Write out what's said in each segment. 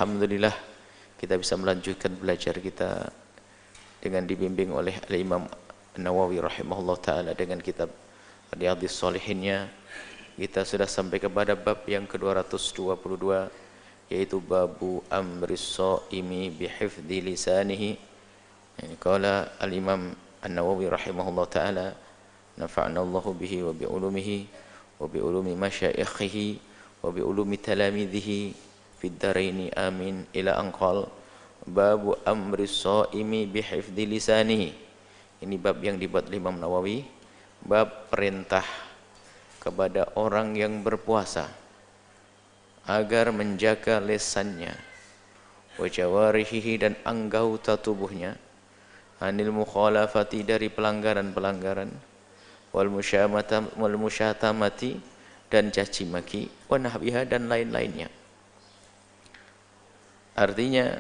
Alhamdulillah kita bisa melanjutkan belajar kita dengan dibimbing oleh Al-Imam An-Nawawi rahimahullah ta'ala dengan kitab Riyadhis Shalihinnya. Kita sudah sampai kepada bab yang ke-222, yaitu babu amris shaimi bihifdzi lisanihi. Qala Al-Imam An-Nawawi rahimahullah ta'ala, nafa'na Allahu bihi wa bi ulumihi wa bi ulumi masyayikhihi wa bi ulumi talamidhihi fid daraini amin, ila anqal babu amris shaimi bihifdzi lisanihi. Ini bab yang dibuat Imam Nawawi, bab perintah kepada orang yang berpuasa agar menjaga lisannya, wa jawarihi, dan anggota tubuhnya, anil mukhalafati, dari pelanggaran-pelanggaran, wal musyatamati, dan caci maki, wa nahwiha, dan lain-lainnya. Artinya,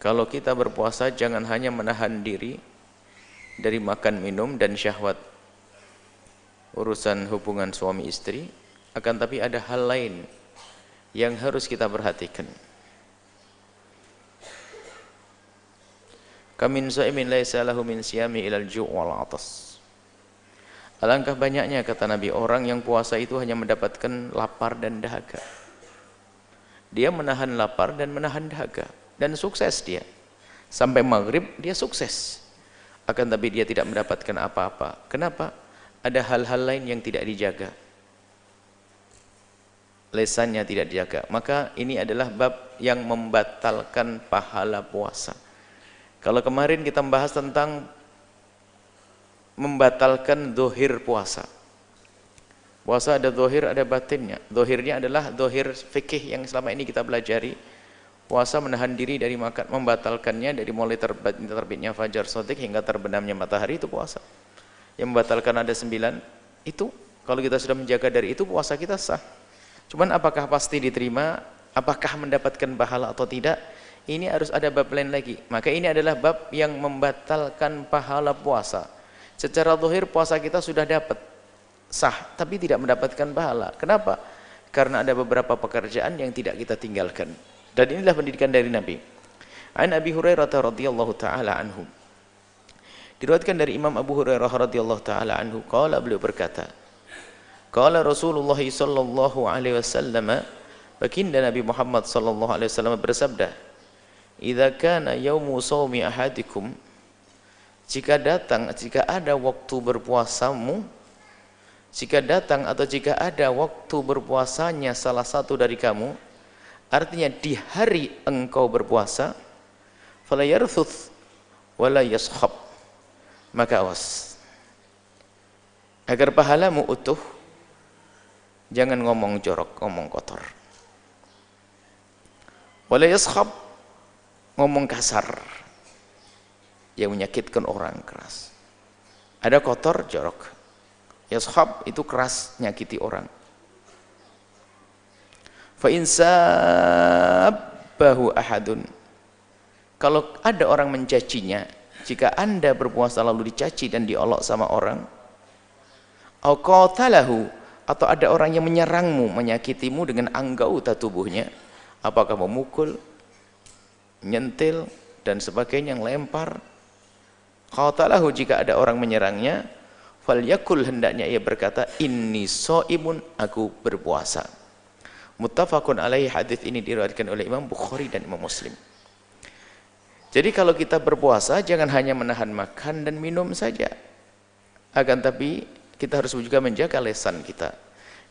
kalau kita berpuasa jangan hanya menahan diri dari makan minum dan syahwat urusan hubungan suami istri, akan tapi ada hal lain yang harus kita perhatikan. Kamin sha'imin laisa lahu min siyami ilal ju' wal 'atas. Alangkah banyaknya, kata Nabi, orang yang puasa itu hanya mendapatkan lapar dan dahaga. Dia menahan lapar dan menahan dahaga, dan sukses dia. Sampai maghrib dia sukses. Akan tapi dia tidak mendapatkan apa-apa. Kenapa? Ada hal-hal lain yang tidak dijaga. Lisannya tidak dijaga. Maka ini adalah bab yang membatalkan pahala puasa. Kalau kemarin kita membahas tentang membatalkan zahir puasa. Puasa ada zahir, ada batinnya. Zahirnya adalah zahir fikih yang selama ini kita pelajari. Puasa menahan diri dari makan, membatalkannya dari mulai terbitnya fajar shadiq hingga terbenamnya matahari, itu puasa. Yang membatalkan ada 9. Itu kalau kita sudah menjaga dari itu, puasa kita sah. Cuman apakah pasti diterima, apakah mendapatkan pahala atau tidak, ini harus ada bab lain lagi. Maka ini adalah bab yang membatalkan pahala puasa. Secara zahir puasa kita sudah dapat sah, tapi tidak mendapatkan pahala. Kenapa? Karena ada beberapa pekerjaan yang tidak kita tinggalkan. Dan inilah pendidikan dari Nabi. An Abi Hurairah radhiyallahu taala anhu. Diriwayatkan dari Imam Abu Hurairah radhiyallahu taala anhu, qala, beliau berkata, qala Rasulullah sallallahu alaihi wasallam, baginda Nabi Muhammad sallallahu alaihi wasallam bersabda, idza kana yaumu shaumi ahadikum, jika ada waktu berpuasamu, jika datang atau jika ada waktu berpuasanya salah satu dari kamu, artinya di hari engkau berpuasa, fala yarthuth wala yaskhab, maka awas agar pahalamu utuh, jangan ngomong jorok, ngomong kotor. Wala yaskhab, ngomong kasar yang menyakitkan orang, keras. Ada kotor, jorok. Yashab itu keras, nyakiti orang. Fa in sabbahu ahadun, kalau ada orang mencacinya, jika Anda berpuasa lalu dicaci dan diolok sama orang, au qatalahu, atau ada orang yang menyerangmu, menyakitimu dengan anggota tubuhnya, apakah memukul, nyentil dan sebagainya, yang lempar. Qatalahu, jika ada orang menyerangnya, falyakul, hendaknya ia berkata, inni shaimun, aku berpuasa. Muttafaqun alaihi, hadis ini diriwayatkan oleh Imam Bukhari dan Imam Muslim. Jadi kalau kita berpuasa jangan hanya menahan makan dan minum saja, akan tapi kita harus juga menjaga lisan kita.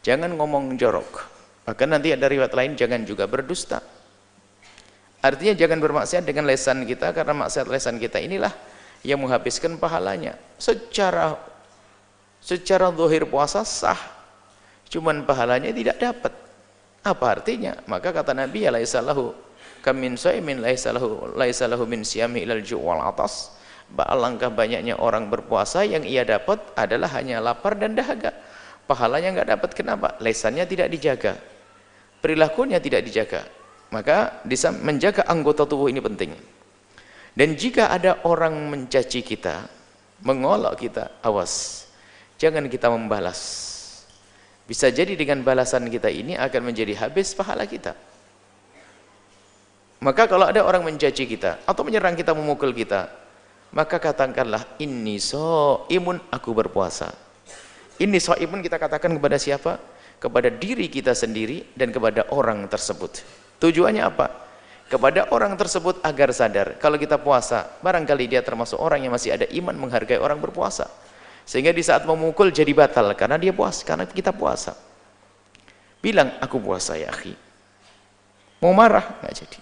Jangan ngomong jorok. Bahkan nanti ada riwayat lain, jangan juga berdusta. Artinya jangan bermaksiat dengan lisan kita, karena maksiat lisan kita inilah yang menghabiskan pahalanya. Secara zahir puasa sah, cuman pahalanya tidak dapat. Apa artinya? Maka kata Nabi, laisa lahu kamin shaimin laisa lahu min siyami ilal ju' wal 'atas. Alangkah banyaknya orang berpuasa yang ia dapat adalah hanya lapar dan dahaga. Pahalanya enggak dapat. Kenapa? Lisannya tidak dijaga, perilakunya tidak dijaga. Maka menjaga anggota tubuh ini penting. Dan jika ada orang mencaci kita, mengolok kita, awas, jangan kita membalas. Bisa jadi dengan balasan kita ini akan menjadi habis pahala kita. Maka kalau ada orang mencaci kita atau menyerang kita, memukul kita, maka katakanlah inni shaimun, aku berpuasa. Inni shaimun kita katakan kepada siapa? Kepada diri kita sendiri dan kepada orang tersebut. Tujuannya apa? Kepada orang tersebut agar sadar kalau kita puasa, barangkali dia termasuk orang yang masih ada iman, menghargai orang berpuasa. Sehingga di saat memukul jadi batal karena dia puasa, karena kita puasa. Bilang aku puasa ya akhi. Mau marah nggak jadi.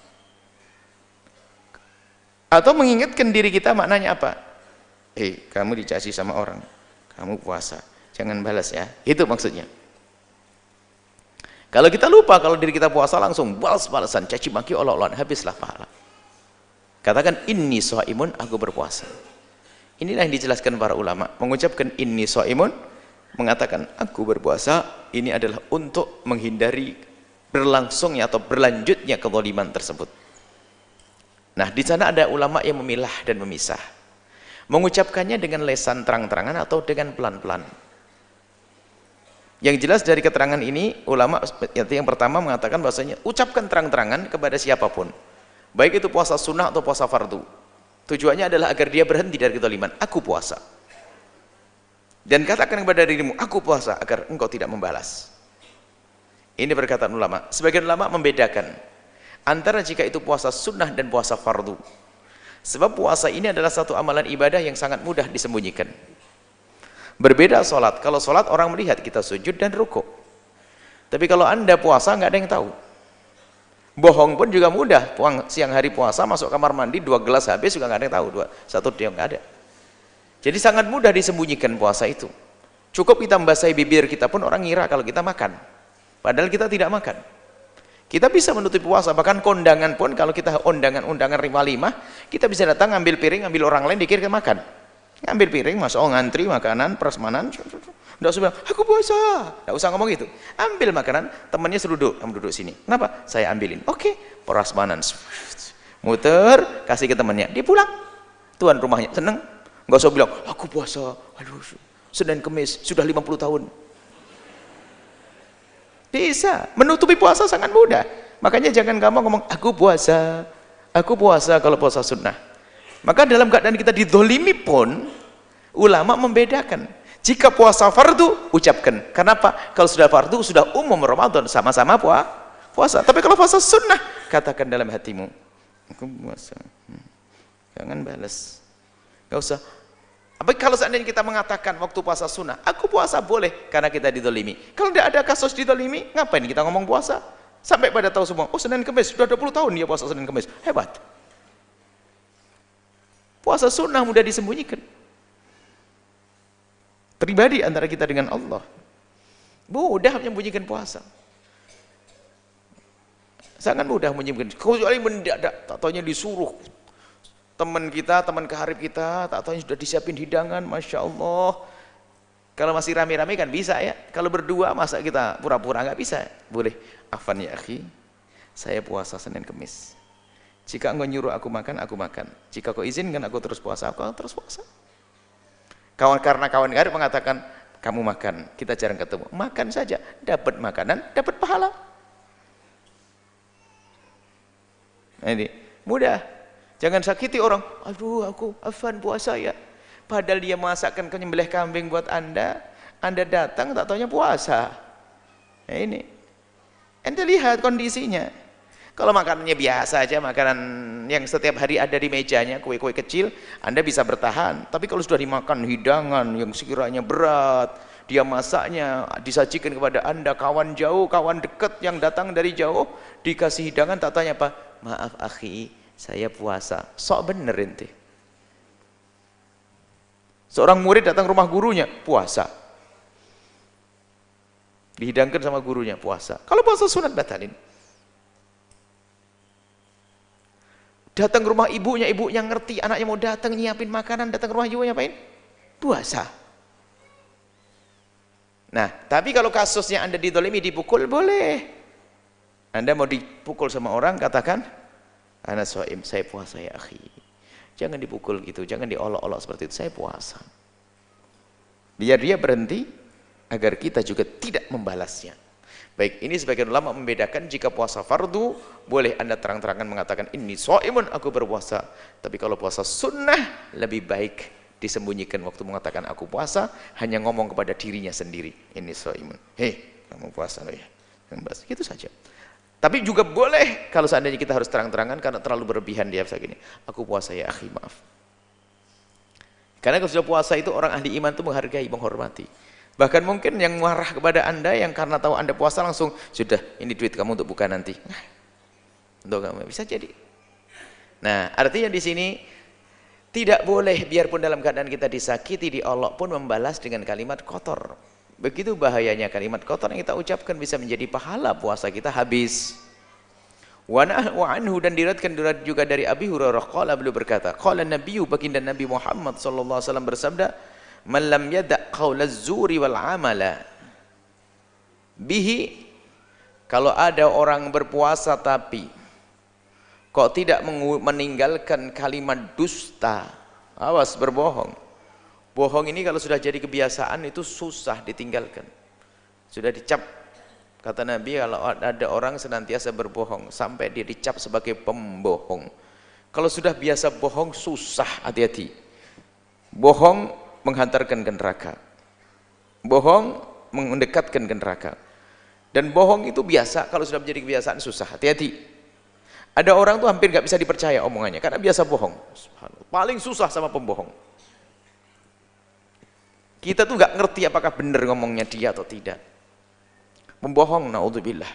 Atau mengingatkan diri kita, maknanya apa? Kamu dicaci sama orang, kamu puasa, jangan balas ya. Itu maksudnya. Kalau kita lupa, kalau diri kita puasa langsung balas-balasan, caci maki, olok-olok, habislah pahala. Katakan inni shaimun, aku berpuasa. Inilah yang dijelaskan para ulama. Mengucapkan inni shaimun, mengatakan aku berpuasa, ini adalah untuk menghindari berlangsungnya atau berlanjutnya kezaliman tersebut. Nah, di sana ada ulama yang memilah dan memisah. Mengucapkannya dengan lesan terang-terangan atau dengan pelan-pelan. Yang jelas dari keterangan ini, ulama yang pertama mengatakan bahasanya ucapkan terang-terangan kepada siapapun. Baik itu puasa sunnah atau puasa fardu. Tujuannya adalah agar dia berhenti dari kezaliman. Aku puasa. Dan katakan kepada dirimu, aku puasa, agar engkau tidak membalas. Ini perkataan ulama. Sebagian ulama membedakan antara jika itu puasa sunnah dan puasa fardu. Sebab puasa ini adalah satu amalan ibadah yang sangat mudah disembunyikan. Berbeda sholat. Kalau sholat orang melihat kita sujud dan rukuk. Tapi kalau anda puasa nggak ada yang tahu. Bohong pun juga mudah. Siang hari puasa masuk kamar mandi 2 gelas habis juga nggak ada yang tahu. 1 dia nggak ada. Jadi sangat mudah disembunyikan puasa itu. Cukup kita membasahi bibir kita pun orang ngira kalau kita makan. Padahal kita tidak makan. Kita bisa menutupi puasa, bahkan kondangan pun kalau kita undangan walimah, kita bisa datang ambil piring, ambil orang lain dikira makan. Ambil piring, masuk ngantri makanan, prasmanan, enggak usah bilang, aku puasa. Enggak usah ngomong gitu. Ambil makanan, temannya suruh duduk, kamu duduk sini. Kenapa? Saya ambilin. Oke, prasmanan. Muter, kasih ke temannya. Dia pulang. Tuan rumahnya seneng. Enggak usah bilang, aku puasa. Aduh, Senin Kemis sudah 50 tahun. Bisa, menutupi puasa sangat mudah. Makanya jangan gampang ngomong aku puasa kalau puasa sunnah. Maka dalam keadaan kita dizolimi pun ulama membedakan. Jika puasa fardu ucapkan. Kenapa? Kalau sudah fardu sudah umum Ramadan sama-sama puasa. Tapi kalau puasa sunnah katakan dalam hatimu aku puasa. Jangan balas. Gak usah. Tapi kalau seandainya kita mengatakan waktu puasa sunnah, aku puasa boleh karena kita didolimi. Kalau tidak ada kasus didolimi, ngapain kita ngomong puasa? Sampai pada tahu semua, oh Senin Kemis, sudah 20 tahun dia puasa Senin Kemis. Hebat. Puasa sunnah mudah disembunyikan. Pribadi antara kita dengan Allah. Mudah menyembunyikan puasa. Sangat mudah menyembunyikan. Kecuali mendadak, tak taunya disuruh. Teman kita, teman keharib kita, tak tahu sudah disiapin hidangan, Masya Allah. Kalau masih rame-rame kan bisa ya. Kalau berdua masa kita pura-pura nggak bisa? Boleh. Afan ya akhi, saya puasa Senin Kemis. Jika engkau nyuruh aku makan, aku makan. Jika kau izinkan aku terus puasa, aku terus puasa. Karena kawan keharib mengatakan, kamu makan, kita jarang ketemu. Makan saja, dapat makanan, dapat pahala. Nah, ini mudah. Jangan sakiti orang, aduh aku afan puasa ya. Padahal dia masakkan penyembelih kambing buat anda datang tak taunya puasa. Nah ini, anda lihat kondisinya. Kalau makanannya biasa aja, makanan yang setiap hari ada di mejanya, kue-kue kecil, anda bisa bertahan. Tapi kalau sudah dimakan hidangan yang sekiranya berat, dia masaknya, disajikan kepada anda, kawan jauh, kawan dekat yang datang dari jauh, dikasih hidangan, tak tanya apa, maaf akhi, saya puasa. Sok bener ente. Seorang murid datang rumah gurunya, puasa. Dihidangkan sama gurunya, puasa. Kalau puasa sunat batalin. Datang ke rumah ibunya ngerti anaknya mau datang nyiapin makanan, datang ke rumah ibunya ngapain? Puasa. Nah, tapi kalau kasusnya anda didolimi, dipukul, boleh. Anda mau dipukul sama orang, katakan, ana shaim, saya puasa ya akhi. Jangan dipukul gitu, jangan diolok-olok seperti itu, saya puasa. Biar dia berhenti, agar kita juga tidak membalasnya. Baik, ini sebagian ulama membedakan jika puasa fardu boleh Anda terang-terangan mengatakan ini shaimun, aku berpuasa. Tapi kalau puasa sunnah lebih baik disembunyikan waktu mengatakan aku puasa, hanya ngomong kepada dirinya sendiri, ini shaimun. Hei, kamu puasa loh ya. Gitu saja. Tapi juga boleh kalau seandainya kita harus terang-terangan karena terlalu berlebihan dia bisa gini, aku puasa ya akhi, maaf. Karena kalau sudah puasa itu orang ahli iman itu menghargai, menghormati. Bahkan mungkin yang marah kepada Anda yang karena tahu Anda puasa langsung, sudah ini duit kamu untuk buka nanti. Untuk kamu bisa jadi. Nah, artinya di sini tidak boleh biarpun dalam keadaan kita disakiti, Allah pun membalas dengan kalimat kotor. Begitu bahayanya kalimat kotor yang kita ucapkan bisa menjadi pahala puasa kita habis. Wa anhu, dan diriwayatkan juga dari Abi Hurairah qala, beliau berkata, qala nabiyyu, baginda Nabi Muhammad sallallahu alaihi wasallam bersabda, man lam yada' qaulaz zuri wal amala bihi, kalau ada orang berpuasa tapi kok tidak meninggalkan kalimat dusta, awas berbohong. Bohong ini kalau sudah jadi kebiasaan itu susah ditinggalkan, sudah dicap. Kata Nabi, kalau ada orang senantiasa berbohong sampai dia dicap sebagai pembohong, kalau sudah biasa bohong susah, hati-hati. Bohong menghantarkan ke neraka, bohong mendekatkan ke neraka, dan bohong itu biasa, kalau sudah menjadi kebiasaan susah, hati-hati. Ada orang tuh hampir nggak bisa dipercaya omongannya karena biasa bohong. Paling susah sama pembohong. Kita tuh nggak ngerti apakah benar ngomongnya dia atau tidak. Pembohong, naudzubillah,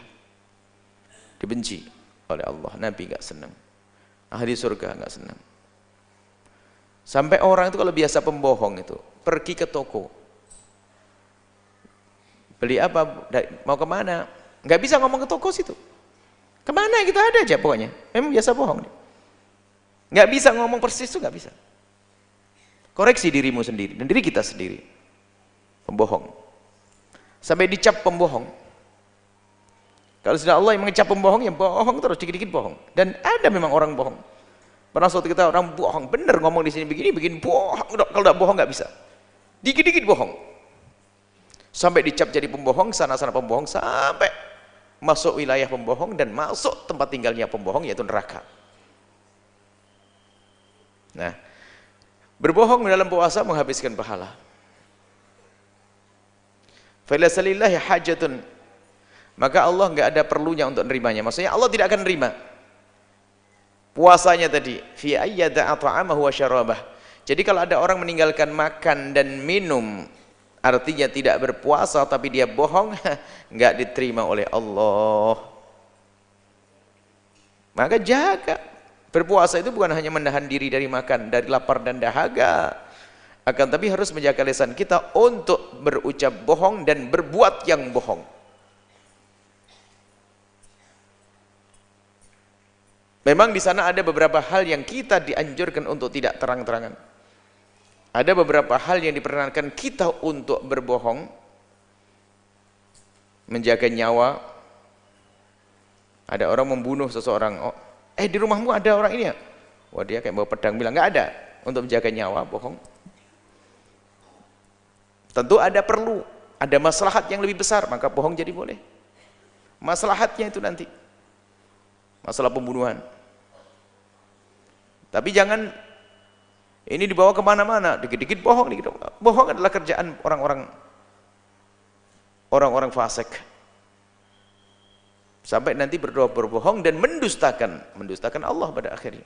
dibenci oleh Allah, Nabi nggak senang, ahli surga nggak senang. Sampai orang itu kalau biasa pembohong itu pergi ke toko, beli apa, mau kemana, nggak bisa ngomong ke toko situ, kemana kita ada aja pokoknya, memang biasa bohong, nggak bisa ngomong persis tuh, nggak bisa. Koreksi dirimu sendiri dan diri kita sendiri, pembohong, sampai dicap pembohong. Kalau sudah Allah yang mengecap pembohong, ya bohong terus, dikit-dikit bohong. Dan ada memang orang bohong. Pernah suatu kita orang bohong, bener ngomong di sini begini, bikin bohong. Kalau tidak bohong nggak bisa. Dikit-dikit bohong. Sampai dicap jadi pembohong, sana-sana pembohong, sampai masuk wilayah pembohong dan masuk tempat tinggalnya pembohong, yaitu neraka. Nah, berbohong dalam puasa menghabiskan pahala. Falaysa lillahi hajatun, maka Allah nggak ada perlunya untuk nerimanya. Maksudnya Allah tidak akan nerima puasanya tadi, fi ayyada ta'amahu wa syarabah. Jadi kalau ada orang meninggalkan makan dan minum, artinya tidak berpuasa tapi dia bohong, nggak diterima oleh Allah. Maka jaga. Berpuasa itu bukan hanya menahan diri dari makan, dari lapar dan dahaga, akan tapi harus menjaga lisan kita untuk berucap bohong dan berbuat yang bohong. Memang di sana ada beberapa hal yang kita dianjurkan untuk tidak terang-terangan. Ada beberapa hal yang diperkenankan kita untuk berbohong, menjaga nyawa. Ada orang membunuh seseorang, oh, di rumahmu ada orang ini ya? Wah, dia kayak bawa pedang, bilang nggak ada. Untuk menjaga nyawa, bohong. Tentu ada perlu, ada maslahat yang lebih besar, maka bohong jadi boleh. Maslahatnya itu nanti masalah pembunuhan. Tapi jangan ini dibawa kemana-mana, dikit-dikit bohong, dikit. Bohong adalah kerjaan orang-orang fasik. Sampai nanti berbohong dan mendustakan Allah pada akhirnya.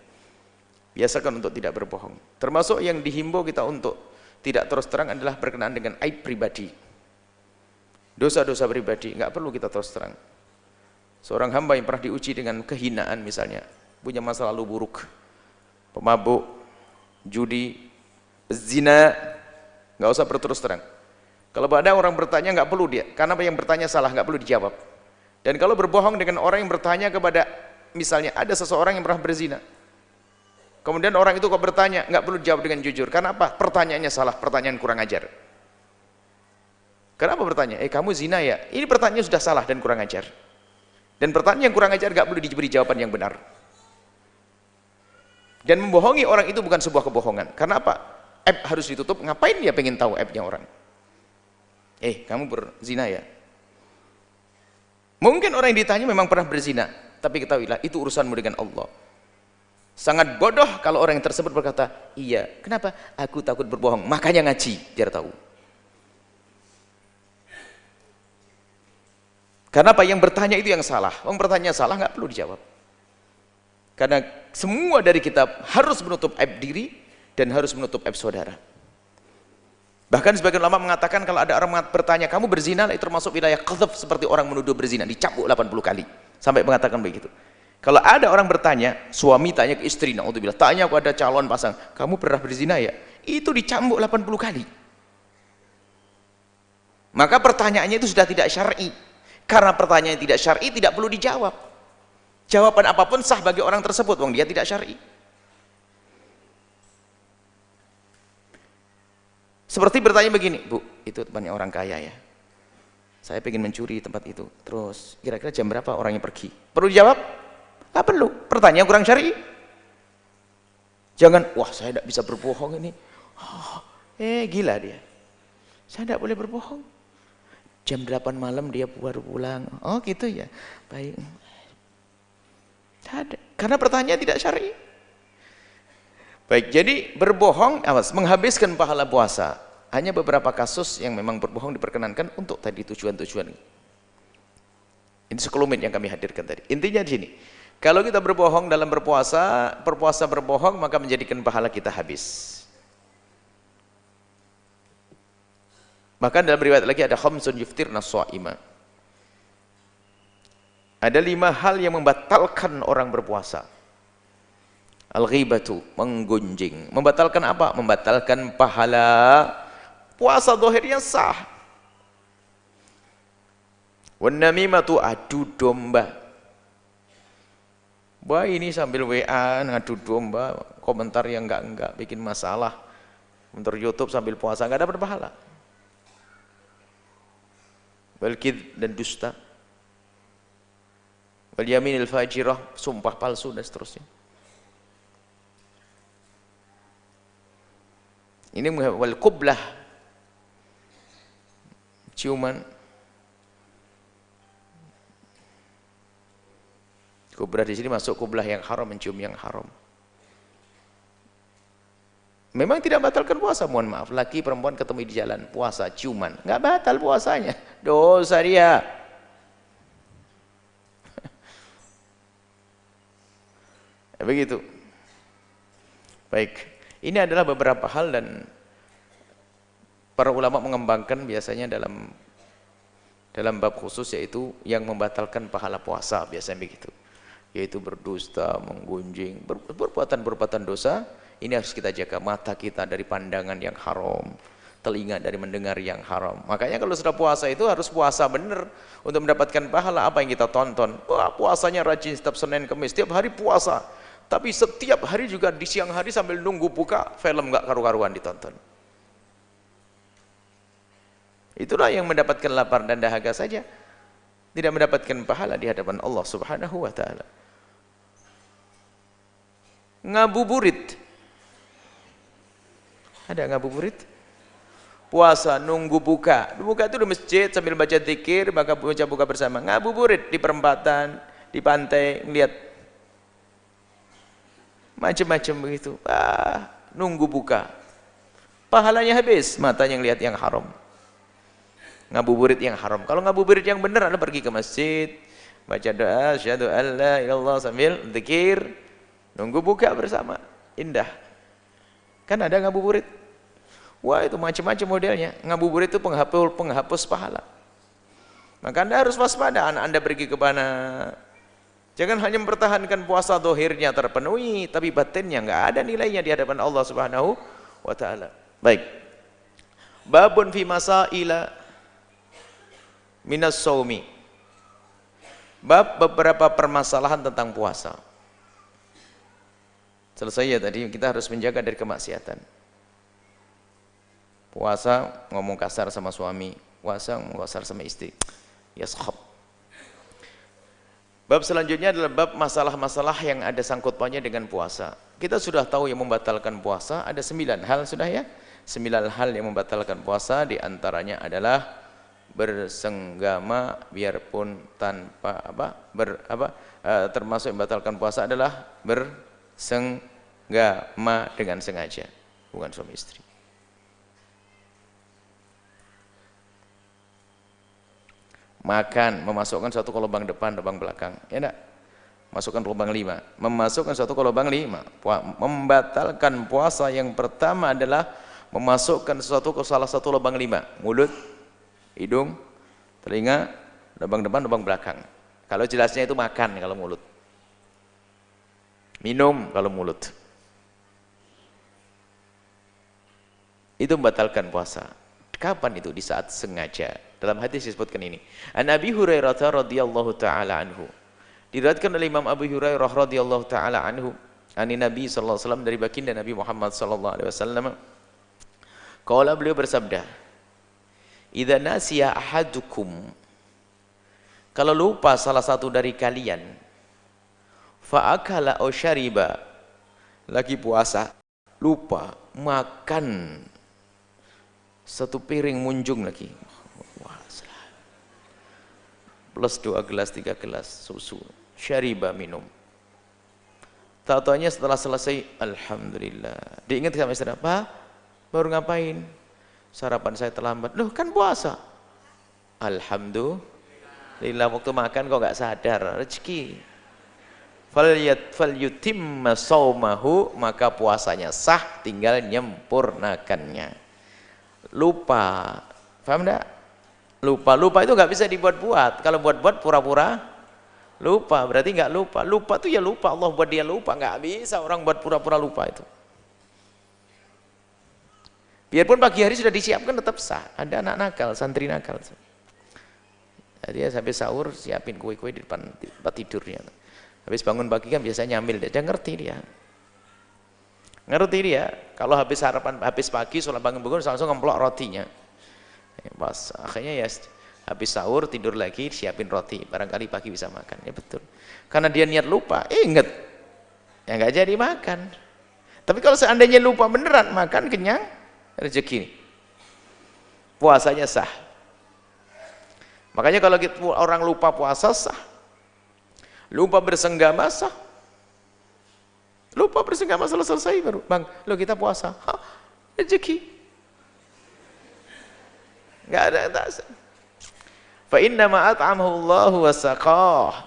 Biasakan untuk tidak berbohong. Termasuk yang dihimbau kita untuk tidak terus terang adalah berkenaan dengan aib pribadi. Dosa-dosa pribadi nggak perlu kita terus terang. Seorang hamba yang pernah diuji dengan kehinaan misalnya, punya masa lalu buruk, pemabuk, judi, zina, nggak usah berterus terang. Kalau ada orang bertanya nggak perlu dia, karena yang bertanya salah, nggak perlu dijawab. Dan kalau berbohong dengan orang yang bertanya kepada, misalnya ada seseorang yang pernah berzina, kemudian orang itu kok bertanya, nggak perlu dijawab dengan jujur. Karena apa? Pertanyaannya salah, pertanyaan kurang ajar. Kenapa bertanya? Kamu zina ya? Ini pertanyaannya sudah salah dan kurang ajar. Dan pertanyaan yang kurang ajar nggak perlu diberi jawaban yang benar. Dan membohongi orang itu bukan sebuah kebohongan. Karena apa? Aib harus ditutup. Ngapain dia pengen tahu aibnya orang? Kamu berzina ya? Mungkin orang yang ditanya memang pernah berzina, tapi ketahuilah itu urusanmu dengan Allah. Sangat bodoh kalau orang yang tersebut berkata, iya, kenapa? Aku takut berbohong, makanya ngaji, biar tahu. Karena apa? Yang bertanya itu yang salah. Orang bertanya salah nggak perlu dijawab. Karena semua dari kita harus menutup aib diri dan harus menutup aib saudara. Bahkan sebagian ulama mengatakan kalau ada orang bertanya, kamu berzina, itu termasuk wilayah qadzaf, seperti orang menuduh berzina, dicambuk 80 kali. Sampai mengatakan begitu. Kalau ada orang bertanya, suami tanya ke istri, naudzubillah, tanya kepada calon pasang, kamu pernah berzina ya? Itu dicambuk 80 kali. Maka pertanyaannya itu sudah tidak syar'i. Karena pertanyaan tidak syar'i tidak perlu dijawab. Jawaban apapun sah bagi orang tersebut, wong dia tidak syar'i. Seperti bertanya begini, Bu, itu tempatnya orang kaya ya. Saya ingin mencuri tempat itu. Terus kira-kira jam berapa orangnya pergi? Perlu dijawab? Nggak perlu, pertanyaan kurang syar'i. Jangan, wah saya tidak bisa berbohong ini. Oh, gila dia. Saya tidak boleh berbohong. Jam 8 malam dia baru pulang. Oh gitu ya, baik. Tidak, karena pertanyaan tidak syar'i. Baik, jadi berbohong, awas, menghabiskan pahala puasa. Hanya beberapa kasus yang memang berbohong diperkenankan untuk tadi tujuan-tujuan. Ini sekelumit yang kami hadirkan tadi. Intinya di sini. Kalau kita berbohong dalam berpuasa, berbohong maka menjadikan pahala kita habis. Bahkan dalam riwayat lagi ada khamsun yuftirna shaima. Ada 5 hal yang membatalkan orang berpuasa. Al-ghibatu, menggunjing. Membatalkan apa? Membatalkan pahala puasa zahirnya sah. Wan namimatu, adu domba. Wah ini sambil WA ngadu domba, komentar yang enggak bikin masalah. Komentar YouTube sambil puasa enggak dapat pahala. Wal kidz dan dusta. Wal yaminil fajirah, sumpah palsu dan seterusnya. Ini wal qublah, ciuman. Kublah di sini masuk kublah yang haram, mencium yang haram. Memang tidak batalkan puasa, mohon maaf. Laki perempuan ketemu di jalan, puasa, ciuman, nggak batal puasanya, dosa dia. Begitu. Baik, ini adalah beberapa hal dan para ulama mengembangkan biasanya dalam bab khusus, yaitu yang membatalkan pahala puasa, biasanya begitu. Yaitu berdusta, menggunjing, perbuatan dosa. Ini harus kita jaga, mata kita dari pandangan yang haram, telinga dari mendengar yang haram. Makanya kalau sudah puasa itu harus puasa benar untuk mendapatkan pahala. Apa yang kita tonton? Wah, puasanya rajin setiap Senin Kamis, setiap hari puasa. Tapi setiap hari juga di siang hari sambil nunggu buka, film nggak karu-karuan ditonton. Itulah yang mendapatkan lapar dan dahaga saja, tidak mendapatkan pahala di hadapan Allah Subhanahu wa taala. Ngabuburit. Ada ngabuburit? Puasa nunggu buka. Buka itu di masjid sambil baca zikir, maka baca buka bersama. Ngabuburit di perempatan, di pantai, ngelihat macam-macam begitu. Nunggu buka. Pahalanya habis, matanya ngelihat yang haram. Ngabuburit yang haram. Kalau ngabuburit yang benar, Anda pergi ke masjid, baca doa, asyhadu an la ilaha illallah sambil zikir, nunggu buka bersama. Indah. Kan ada ngabuburit. Wah, itu macam-macam modelnya. Ngabuburit itu penghapus pahala. Maka Anda harus waspada, anak Anda pergi ke mana. Jangan hanya mempertahankan puasa zahirnya terpenuhi, tapi batinnya enggak ada nilainya di hadapan Allah Subhanahu wa taala. Baik. Babun fi masaila minas saumi. Bab beberapa permasalahan tentang puasa. Selesai ya tadi, kita harus menjaga dari kemaksiatan. Puasa ngomong kasar sama suami, puasa ngomong kasar sama istri. Yaskhab. Bab selanjutnya adalah bab masalah-masalah yang ada sangkut pautnya dengan puasa. Kita sudah tahu yang membatalkan puasa ada 9 hal sudah ya. 9 hal yang membatalkan puasa, di antaranya adalah bersenggama biarpun tanpa termasuk membatalkan puasa adalah bersenggama dengan sengaja, bukan suami istri. Makan, memasukkan satu ke lubang depan, lubang belakang, ya enggak? Masukkan ke lubang 5, memasukkan satu ke lubang 5. Membatalkan puasa yang pertama adalah memasukkan sesuatu ke salah satu lubang 5, mulut, hidung, telinga, lubang depan, lubang belakang. Kalau jelasnya itu makan kalau mulut, minum kalau mulut, itu membatalkan puasa. Kapan itu? Di saat sengaja. Dalam hadis disebutkan ini. An Abi Hurairah radhiyallahu taala anhu. Diriwayatkan oleh Imam Abu Hurairah radhiyallahu taala anhu, ani Nabi sallallahu alaihi wasallam, dari baginda Nabi Muhammad sallallahu alaihi wasallam. Qala, beliau bersabda, "Idza nasiya ahadukum," kalau lupa salah satu dari kalian, fa akala aw syariba, lagi puasa, lupa makan satu piring munjung lagi, plus 2 gelas 3 gelas susu, syariba, minum. Tak-taunya setelah selesai, alhamdulillah, diingat sama istri, "Pak, baru ngapain?" "Sarapan saya terlambat." "Loh, kan puasa." "Alhamdulillah, waktu makan kok nggak sadar, rezeki." Falyutimma saumahu, maka puasanya sah, tinggal nyempurnakannya. Lupa, paham enggak? Lupa itu nggak bisa dibuat-buat. Kalau buat-buat pura-pura lupa, berarti nggak lupa. Lupa itu ya lupa, Allah buat dia lupa, nggak bisa orang buat pura-pura lupa itu. Biarpun pagi hari sudah disiapkan tetap sah. Ada anak nakal, santri nakal. Dia sampai sahur siapin kue-kue di depan tempat tidurnya. Habis bangun pagi kan biasanya nyambil, dia ngerti dia. Kalau habis sarapan, habis pagi sholat bangun-bangun langsung ngemplok rotinya. Pas akhirnya ya habis sahur tidur lagi, siapin roti, barangkali pagi bisa makan. Ya betul, karena dia niat lupa, inget ya nggak jadi makan. Tapi kalau seandainya lupa beneran, makan kenyang, rezeki, puasanya sah. Makanya kalau orang lupa puasa sah, lupa bersenggama sah. Lupa bersenggama selesai baru, "Bang, lo kita puasa." "Hah, rezeki." Enggak ada tak. Fa inna ma at'amahu Allahu wa saqah.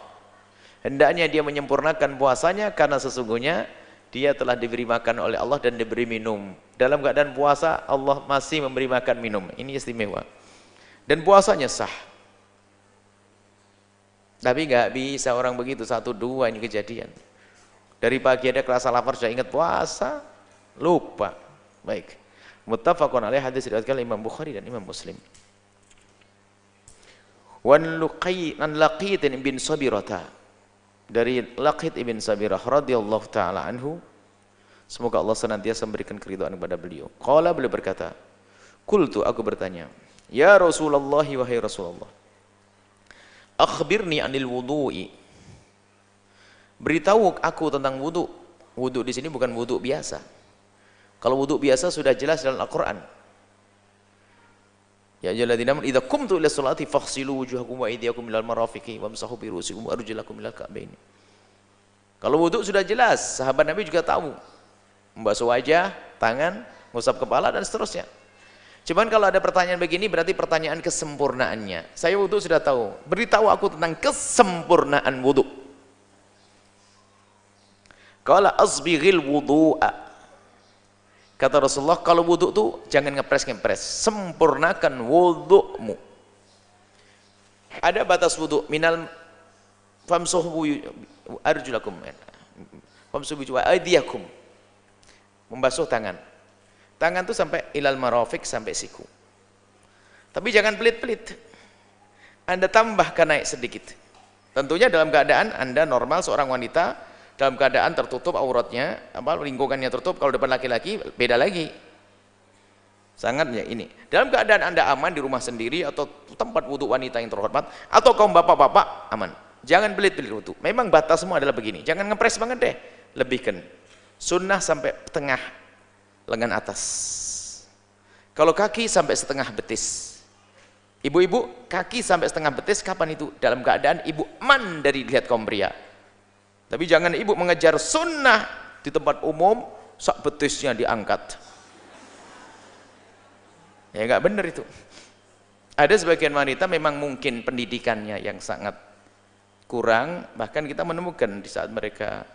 Hendaknya dia menyempurnakan puasanya karena sesungguhnya dia telah diberi makan oleh Allah dan diberi minum. Dalam keadaan puasa Allah masih memberi makan minum. Ini istimewa. Dan puasanya sah. Tapi enggak bisa orang begitu 1 2 ini kejadian. Dari pagi ada kerasa lapar sudah ingat puasa, lupa. Baik. Muttafaqun alaih, hadis diriwayatkan oleh Imam Bukhari dan Imam Muslim. Wan Laqit bin Sabirah, dari Laqit ibn Sabirah radhiyallahu taala anhu, semoga Allah senantiasa memberikan keridhaan kepada beliau. Qala, beliau berkata, "Qultu," aku bertanya, "Ya Rasulullah, wahai Rasulullah, akhbirni anil wudu'i." Beritahu aku tentang wudu. Wudu di sini bukan wudu biasa. Kalau wudu biasa sudah jelas dalam Al-Quran. Ya ayyuhalladzina amanu idza qumtum ila sholati faghsilu wujuhakum wa aydiyakum ilal marafiqi wamsahu bi ru'usikum wa arjulakum ilal ka'bayn. Kalau wudu sudah jelas, sahabat Nabi juga tahu. Membasuh wajah, tangan, mengusap kepala dan seterusnya. Cuman kalau ada pertanyaan begini berarti pertanyaan kesempurnaannya. Saya wudu sudah tahu. Beritahu aku tentang kesempurnaan wudu. Qala asbighil wudu'a. Kata Rasulullah, kalau wudhu tuh jangan ngepres-ngepres, sempurnakan wudhumu. Ada batas wudhu, minal famsuhu arjulakum, famsuhu wa aydiyakum, membasuh tangan. Tangan tuh sampai ilal marafiq, sampai siku. Tapi jangan pelit-pelit. Anda tambahkan naik sedikit. Tentunya dalam keadaan Anda normal, seorang wanita dalam keadaan tertutup auratnya, lingkungannya tertutup. Kalau depan laki-laki beda lagi. Sangat ya ini. Dalam keadaan Anda aman di rumah sendiri atau tempat wudhu wanita yang terhormat, atau kaum bapak-bapak, aman. Jangan pelit-pelit wudhu. Memang batas semua adalah begini. Jangan ngepres banget deh. Lebihkan. Sunnah sampai tengah lengan atas. Kalau kaki sampai setengah betis. Ibu-ibu kaki sampai setengah betis kapan itu? Dalam keadaan ibu aman dari lihat kaum pria. Tapi jangan ibu mengejar sunnah di tempat umum sak betisnya diangkat. Ya nggak benar itu. Ada sebagian wanita memang mungkin pendidikannya yang sangat kurang, bahkan kita menemukan di saat mereka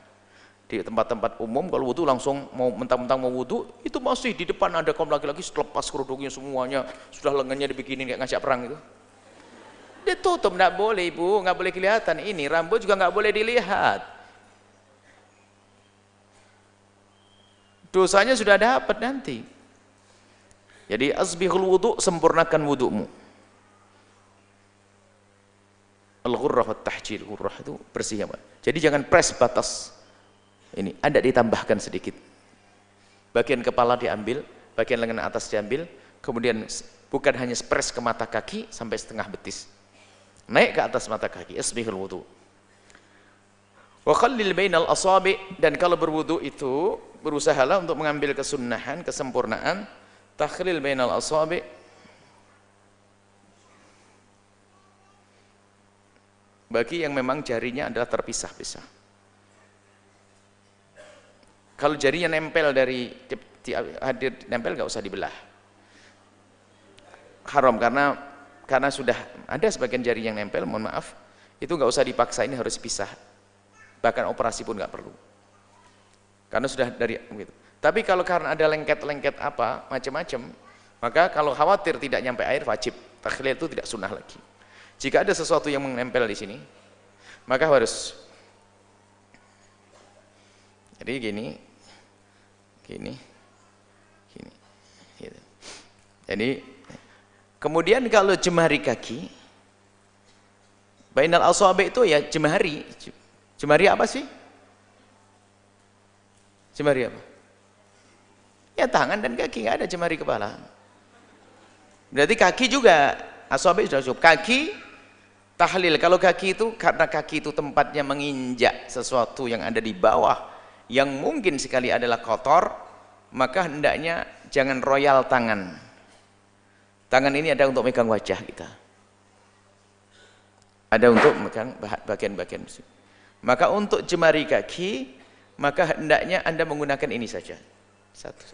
di tempat-tempat umum kalau wudu langsung mau mentang-mentang mau wudu itu masih di depan ada kaum laki-laki selepas kerudungnya semuanya sudah lengannya dibikinin kayak ngajak perang itu. Ditutup, nggak boleh ibu, nggak boleh kelihatan. Ini rambut juga nggak boleh dilihat. Dosanya sudah dapat nanti. Jadi asbihul wudu, sempurnakan wudumu. Al-ghurrah wa tahjil, ghurrah itu bersih ya Pak. Jadi jangan press batas. Ini ada ditambahkan sedikit. Bagian kepala diambil, bagian lengan atas diambil, kemudian bukan hanya press ke mata kaki sampai setengah betis. Naik ke atas mata kaki, asbihul wudu. Wa khallil bainal asabi, dan kalau berwudu itu berusahalah untuk mengambil kesunnahan, kesempurnaan, takhlil bainal asabi. Bagi yang memang jarinya adalah terpisah-pisah. Kalau jarinya nempel dari hadir nempel nggak usah dibelah. Haram karena sudah ada sebagian jari yang nempel, mohon maaf, itu nggak usah dipaksa, ini harus dipisah. Bahkan operasi pun nggak perlu. Karena sudah dari gitu. Tapi kalau karena ada lengket-lengket apa macam-macam, maka kalau khawatir tidak nyampe air wajib takhlil, itu tidak sunnah lagi. Jika ada sesuatu yang menempel di sini, maka harus jadi gini, gitu. Jadi kemudian kalau jemari kaki, bainal asabi itu ya jemari. Jemari apa sih? Jemari apa? Ya tangan dan kaki, nggak ada jemari kepala. Berarti kaki juga asabi sudah cukup. Kaki tahlil. Kalau kaki itu karena kaki itu tempatnya menginjak sesuatu yang ada di bawah yang mungkin sekali adalah kotor, maka hendaknya jangan royal tangan. Tangan ini ada untuk megang wajah kita, ada untuk megang bagian-bagian. Maka untuk jemari kaki, maka hendaknya Anda menggunakan ini saja. Satu.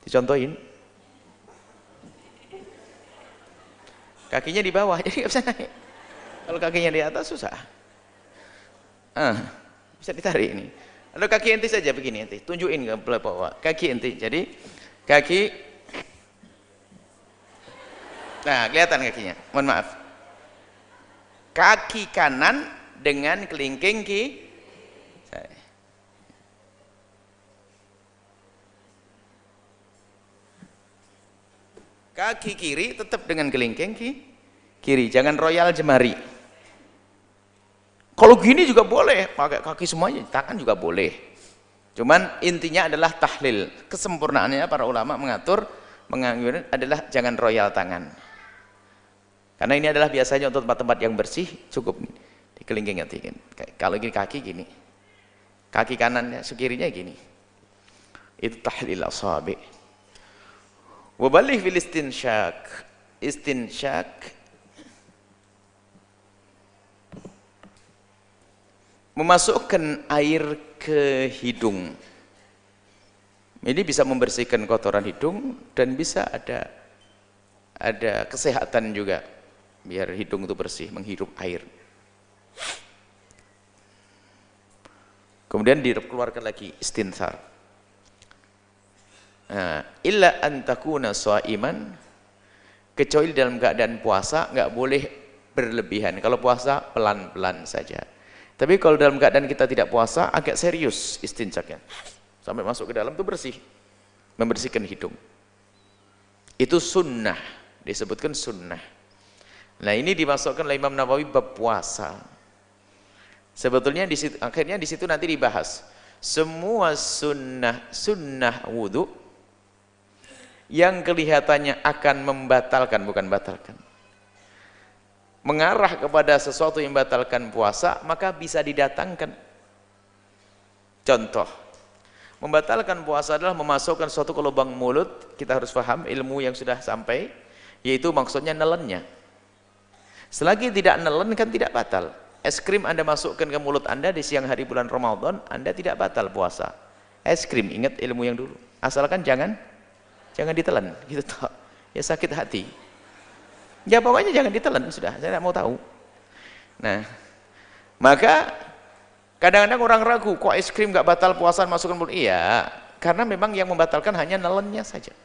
Dicontohin. Kakinya di bawah, jadi nggak bisa naik. Kalau kakinya di atas susah. Bisa ditarik ini. Ada kaki enti saja begini enti. Tunjukin ke bawah. Kaki enti. Jadi kaki. Nah, kelihatan kakinya. Mohon maaf. Kaki kanan dengan kelingking kaki kiri tetap dengan kelingking kiri. Jangan royal jemari. Kalau gini juga boleh, pakai kaki semuanya, tangan juga boleh. Cuman intinya adalah tahlil. Kesempurnaannya para ulama mengatur adalah jangan royal tangan. Karena ini adalah biasanya untuk tempat-tempat yang bersih, cukup di kelingking nanti. Kalau gini kaki gini, kaki kanannya sekirinya gini. Itu tahlil asabi. Wabalih fil istinsyak. Memasukkan air ke hidung. Ini bisa membersihkan kotoran hidung dan bisa ada kesehatan juga, biar hidung itu bersih, menghirup air. Kemudian dikeluarkan lagi istinsar. Illa an takuna shaiman, kecuali dalam keadaan puasa nggak boleh berlebihan. Kalau puasa pelan-pelan saja. Tapi kalau dalam keadaan kita tidak puasa, agak serius istinsaknya. Sampai masuk ke dalam itu bersih. Membersihkan hidung. Itu sunnah. Disebutkan sunnah. Nah ini dimasukkan oleh Imam Nawawi bab puasa. Sebetulnya akhirnya di situ nanti dibahas. Semua sunnah wudu yang kelihatannya akan membatalkan, bukan batalkan, mengarah kepada sesuatu yang membatalkan puasa, maka bisa didatangkan. Contoh, Membatalkan puasa adalah memasukkan sesuatu ke lubang mulut. Kita harus paham ilmu yang sudah sampai, yaitu maksudnya nelennya. Selagi tidak nelen kan tidak batal. Es krim Anda masukkan ke mulut Anda di siang hari bulan Ramadan, Anda tidak batal puasa. Es krim, ingat ilmu yang dulu. Asalkan jangan ditelan, gitu toh. Ya sakit hati. Ya pokoknya jangan ditelan, sudah. Saya tidak mau tahu. Nah, maka kadang-kadang orang ragu, kok es krim nggak batal puasa masukkan mulut? Iya, karena memang yang membatalkan hanya nelennya saja.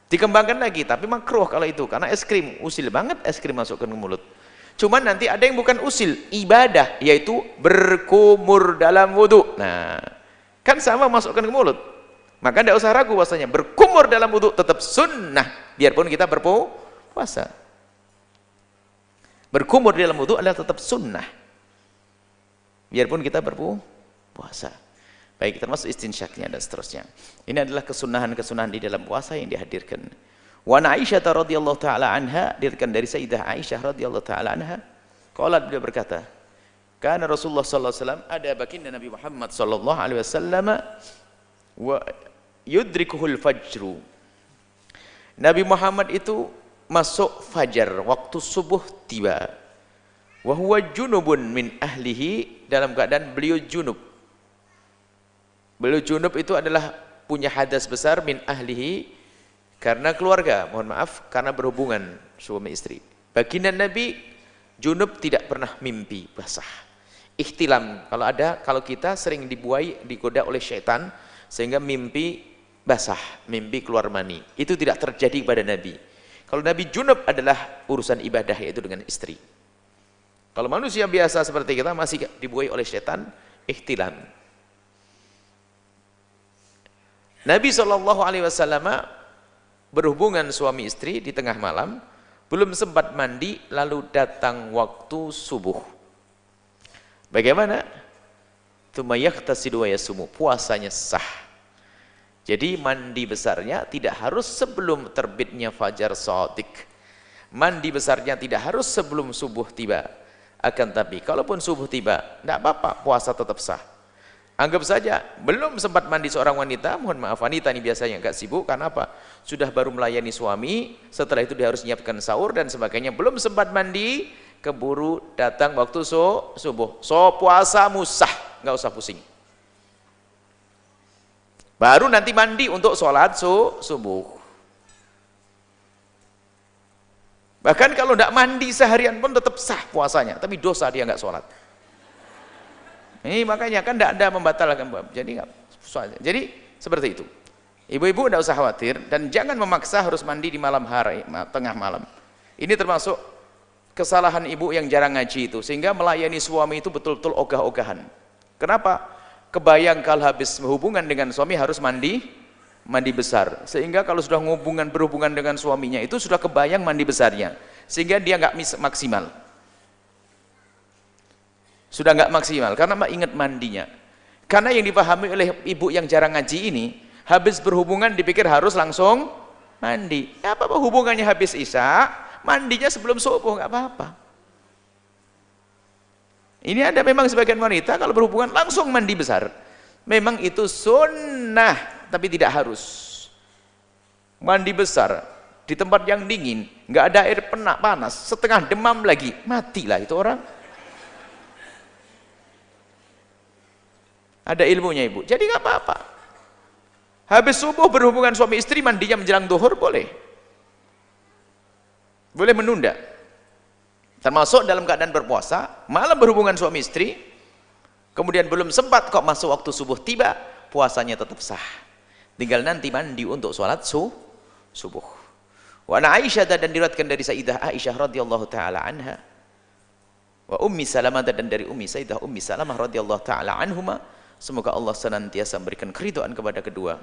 Dikembangkan lagi, tapi makruh kalau itu, karena es krim usil banget es krim masukkan ke mulut. Cuman nanti ada yang bukan usil, ibadah, yaitu berkumur dalam wudhu. Nah, kan sama masukkan ke mulut. Maka tidak usah ragu bahasanya, berkumur dalam wudhu tetap sunnah, biarpun kita berpuasa. Berkumur dalam wudhu adalah tetap sunnah, biarpun kita berpuasa. Baik, termasuk istinsyaknya dan seterusnya. Ini adalah kesunahan-kesunahan di dalam puasa yang dihadirkan. Wa Aisyah radhiyallahu taala anha, dirikan dari Sayyidah Aisyah radhiyallahu taala anha, qalat, beliau berkata, kana Rasulullah sallallahu alaihi wasallam, ada baginda Nabi Muhammad sallallahu alaihi wasallam wa yudrikuhul fajru. Nabi Muhammad itu masuk fajar, waktu subuh tiba. Wa huwa junubun min ahlihi, dalam keadaan beliau junub. Beliau junub itu adalah punya hadas besar, min ahlihi, karena keluarga, mohon maaf, karena berhubungan suami istri. Baginda Nabi junub tidak pernah mimpi basah. Ihtilam, kalau kita sering digoda oleh syaitan sehingga mimpi basah, mimpi keluar mani. Itu tidak terjadi pada Nabi. Kalau Nabi junub adalah urusan ibadah, yaitu dengan istri. Kalau manusia biasa seperti kita masih dibuai oleh syaitan, ihtilam. Nabi SAW berhubungan suami istri di tengah malam, belum sempat mandi, lalu datang waktu subuh. Bagaimana? Tsumma yaghtasilu wa yasumu, puasanya sah. Jadi mandi besarnya tidak harus sebelum terbitnya fajar shadiq. Mandi besarnya tidak harus sebelum subuh tiba. Akan tapi kalaupun subuh tiba, tidak apa-apa, puasa tetap sah. Anggap saja belum sempat mandi seorang wanita, mohon maaf, wanita ini biasanya agak sibuk, karena apa? Sudah baru melayani suami, setelah itu dia harus menyiapkan sahur dan sebagainya, belum sempat mandi, keburu datang waktu subuh. Puasa musah, nggak usah pusing. Baru nanti mandi untuk sholat subuh. Bahkan kalau tidak mandi seharian pun tetap sah puasanya, tapi dosa dia nggak sholat. Ini makanya kan tidak ada membatalkan, jadi seperti itu. Ibu-ibu tidak usah khawatir, dan jangan memaksa harus mandi di malam hari, tengah malam. Ini termasuk kesalahan ibu yang jarang ngaji itu, sehingga melayani suami itu betul-betul ogah-ogahan. Kenapa? Kebayang kalau habis hubungan dengan suami harus mandi besar, sehingga kalau sudah berhubungan dengan suaminya itu sudah kebayang mandi besarnya, sehingga dia nggak maksimal. Sudah nggak maksimal karena ingat mandinya. Karena yang dipahami oleh ibu yang jarang ngaji ini, habis berhubungan dipikir harus langsung mandi. Ya apa hubungannya habis isya, mandinya sebelum subuh, nggak apa-apa. Ini ada memang sebagian wanita kalau berhubungan langsung mandi besar. Memang itu sunnah, tapi tidak harus. Mandi besar di tempat yang dingin, nggak ada air panas, setengah demam lagi, matilah itu orang. Ada ilmunya ibu, jadi nggak apa-apa. Habis subuh berhubungan suami istri, mandinya menjelang duhur boleh menunda. Termasuk dalam keadaan berpuasa, malam berhubungan suami istri, kemudian belum sempat kok masuk waktu subuh tiba, puasanya tetap sah. Tinggal nanti mandi untuk sholat subuh. Wa Aisyah, dan diriwayatkan dari Sayyidah Aisyah radhiyallahu taala anha, wa Ummi Salamah, dan dari Sayyidah Ummi Salamah radhiyallahu taala anhuma, semoga Allah senantiasa memberikan keridhaan kepada kedua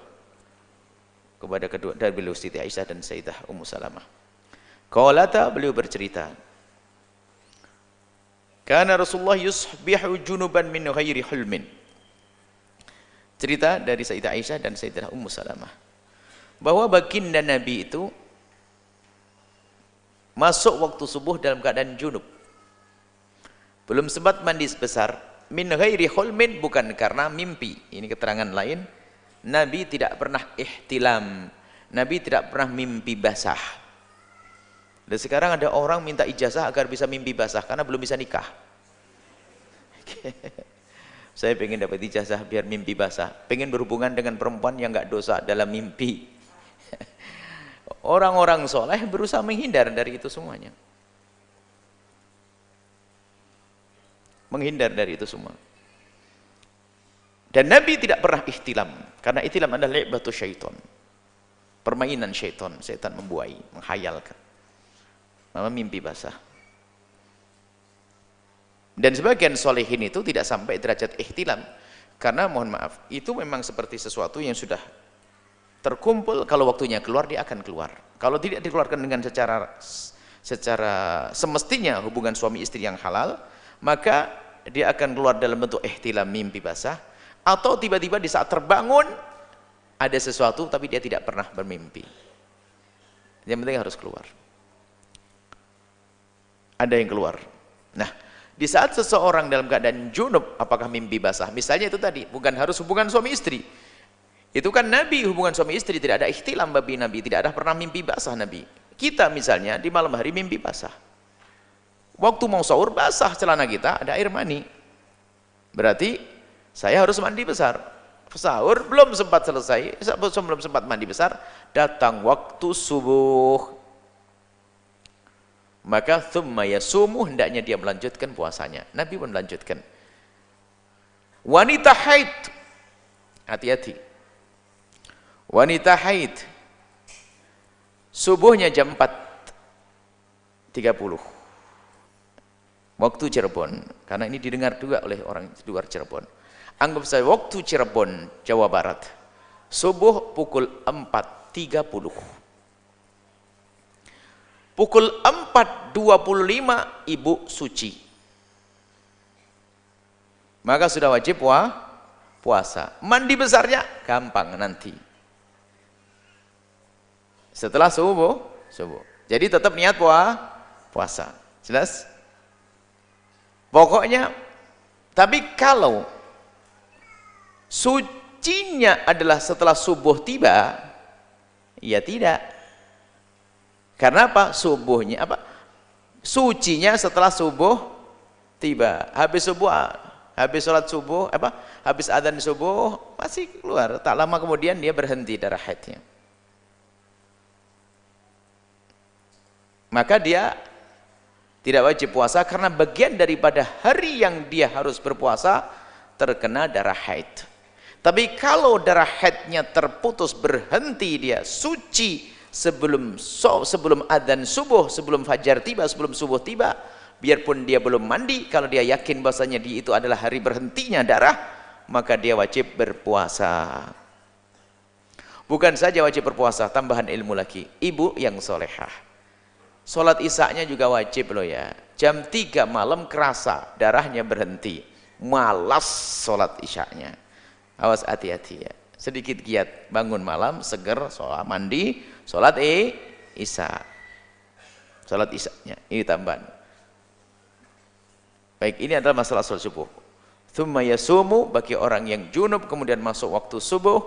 dari beliau Siti Aisyah dan Sayyidah Ummu Salamah. Qaulata, beliau bercerita, kana Rasulullah yusbihu junuban min ghairi hulmin. Cerita dari Sayyidah Aisyah dan Sayyidah Ummu Salamah bahwa baginda Nabi itu masuk waktu subuh dalam keadaan junub, belum sempat mandi besar, min ghairi hulmin, bukan karena mimpi. Ini keterangan lain. Nabi tidak pernah ihtilam. Nabi tidak pernah mimpi basah. Dan sekarang ada orang minta ijazah agar bisa mimpi basah karena belum bisa nikah. Saya pengen dapat ijazah biar mimpi basah. Pengen berhubungan dengan perempuan yang nggak dosa dalam mimpi. Orang-orang soleh berusaha menghindar dari itu semuanya. Menghindar dari itu semua. Dan Nabi tidak pernah ihtilam. Karena ihtilam adalah li'batu syaitan. Permainan syaitan. Syaitan membuai, menghayalkan. Mama mimpi basah. Dan sebagian solehin itu tidak sampai derajat ihtilam. Karena mohon maaf, itu memang seperti sesuatu yang sudah terkumpul, kalau waktunya keluar dia akan keluar. Kalau tidak dikeluarkan dengan secara semestinya hubungan suami istri yang halal, maka dia akan keluar dalam bentuk ihtilam, mimpi basah, atau tiba-tiba di saat terbangun ada sesuatu tapi dia tidak pernah bermimpi. Yang penting harus keluar. Ada yang keluar. Nah, di saat seseorang dalam keadaan junub, apakah mimpi basah? Misalnya itu tadi, bukan harus hubungan suami istri. Itu kan Nabi hubungan suami istri, tidak ada ihtilam bagi Nabi, tidak ada pernah mimpi basah Nabi. Kita misalnya di malam hari mimpi basah. Waktu mau sahur basah celana kita, ada air mani. Berarti saya harus mandi besar. Sahur belum sempat selesai, belum sempat mandi besar, datang waktu subuh. Maka thumma yasumu, hendaknya dia melanjutkan puasanya. Nabi pun melanjutkan. Wanita haid, hati-hati. Wanita haid, subuhnya jam 4.30 waktu Cirebon, karena ini didengar juga oleh orang luar Cirebon. Anggap saya waktu Cirebon, Jawa Barat, subuh pukul 4.30. Pukul 4.25 ibu suci, maka sudah wajib puasa. Mandi besarnya gampang nanti setelah subuh. Jadi tetap niat puasa, jelas. Pokoknya, tapi kalau sucinya adalah setelah subuh tiba, ya tidak. Karena apa? Subuhnya apa? Sucinya setelah subuh tiba. Habis subuh, habis sholat subuh, habis adzan subuh masih keluar. Tak lama kemudian dia berhenti darah haidnya. Maka dia tidak wajib puasa karena bagian daripada hari yang dia harus berpuasa terkena darah haid. Tapi kalau darah haidnya terputus, berhenti, dia suci sebelum adzan subuh, sebelum fajar tiba, sebelum subuh tiba, biarpun dia belum mandi, kalau dia yakin bahasanya itu adalah hari berhentinya darah, maka dia wajib berpuasa. Bukan saja wajib berpuasa, tambahan ilmu lagi, ibu yang solehah, sholat isya-nya juga wajib loh ya. Jam 3 malam kerasa darahnya berhenti, malas sholat isya-nya, awas hati-hati ya. Sedikit giat, bangun malam, seger, sholat mandi, sholat isya. Sholat isya-nya, ini tambahan. Baik, ini adalah masalah sholat subuh. Thumma yasumu, bagi orang yang junub kemudian masuk waktu subuh,